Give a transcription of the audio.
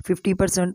50%